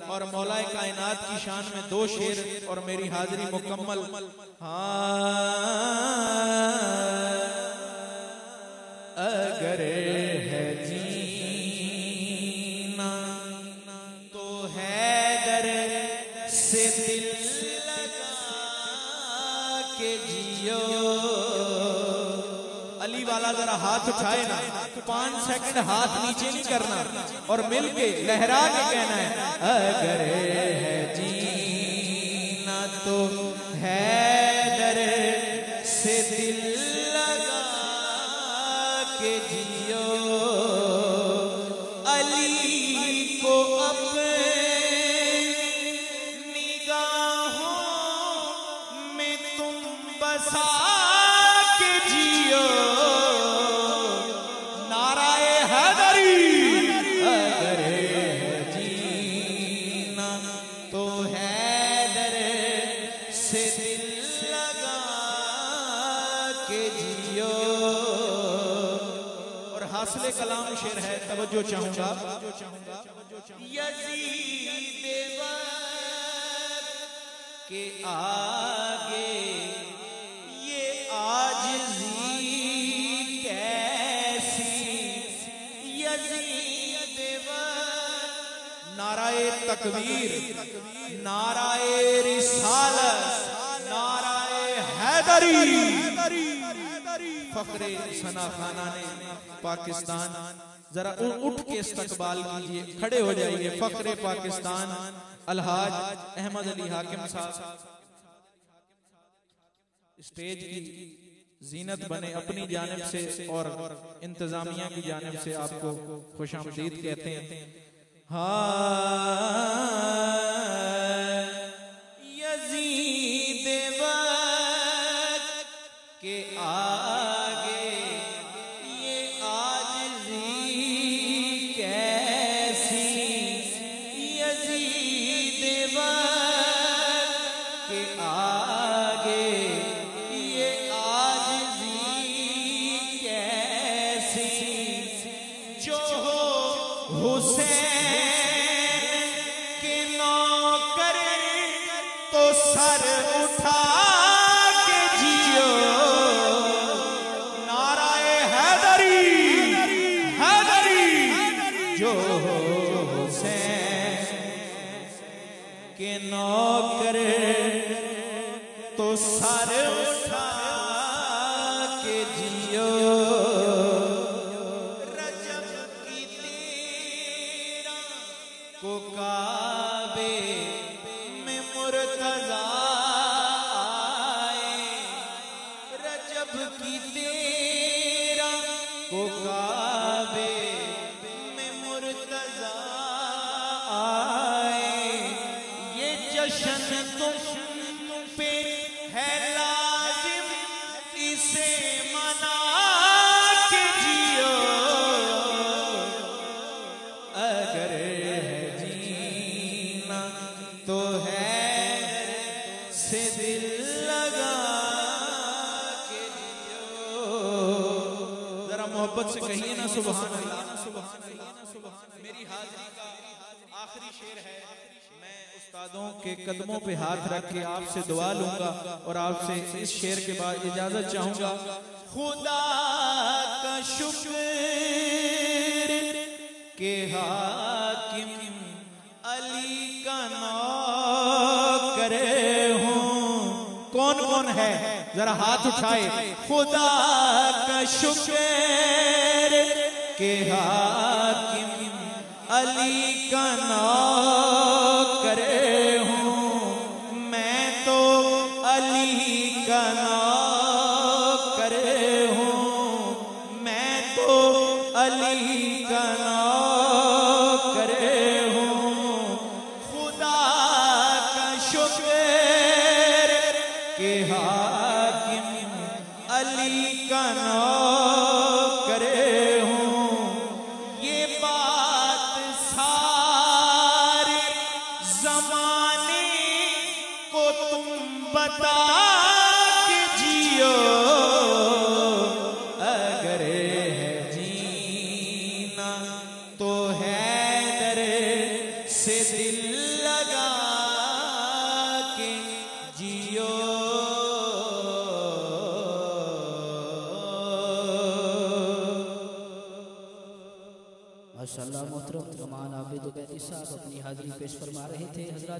और मौलाए कायनात की शान में 2 शेर और मेरी हाजिरी मुकम्मल। अगर है जीना तो हैदर से दिल लगा के जियो। अली वाला जरा हाथ उठाए ना, 5 सेकंड हाथ नीचे नहीं करना और मिलके लहरा के कहना है अगर है जीना तो हैदर से दिल लगा के जियो। अली को अपनी निगाहों में तुम बसा के जियो। नाराए हैदरी अगर है जीना तो हैदर से दिल लगा के जियो। और हासिले कलाम शेर है, तवज्जो चाहूंगा। यज़ीद वक्त के आगे ये आजिज़ी कैसी। यज़ीद वक्त नाराए तकबीर, नाराए रिसालत, नाराए हैदरी। फख्रे सना खाना ने पाकिस्तान, जरा उठ के इस्तकबाल कीजिए, खड़े हो जाइए। फख्रे पाकिस्तान अलहाज अहमद अली हाकिम साहब स्टेज की जीनत बने, अपनी जानिब से और इंतजामिया की जानिब से आपको खुशामदीद कहते हैं। यज़ीद वक्त के आगे ये आजिज़ी कैसी। यज़ीद वक्त के आगे ये आजिज़ी कैसी। जो हो हुसैन के नौकर तो सर उठा के जियो। नाराए हैदरी हैदरी। जो हो हुसैन के नौकर तो सर उठा के जियो। रजब की 13 को काबे में मुर्तज़ा आए। रजब की 13 को काबे में मुर्तज़ा आए। ये जश्न तुम पे है लाजिम, इसे मना के जियो। अगर है जीना तो है से दिल लगा के जियो। जरा मोहब्बत से कहिए ना सुभान अल्लाह। मेरी हाजिरी का आखिरी शेर है। मैं उस्तादों के कदमों पे हाथ रख के आपसे दुआ लूंगा और आपसे इस शेर के बाद इजाजत चाहूंगा। खुदा का शुक्र के हाकिम अली का नौकर हूँ। कौन कौन है जरा हाथ उठाए। खुदा का शुक्र के हाकिम अली का नौकर हूँ। मैं तो अली का नौकर हूँ। मैं तो अली का नौकर हूँ। खुदा का शुक्र के हाकिम अली का नौकर हूँ। ये बात सारे जमाने को तुम बता के जियो। अगर है जीना तो हैदर से दिल लगा के जियो। माशाअल्लाह मोहतरम तमाम आबिद बैती साहब अपनी हाजिरी पेश फरमा रहे थे। हजरत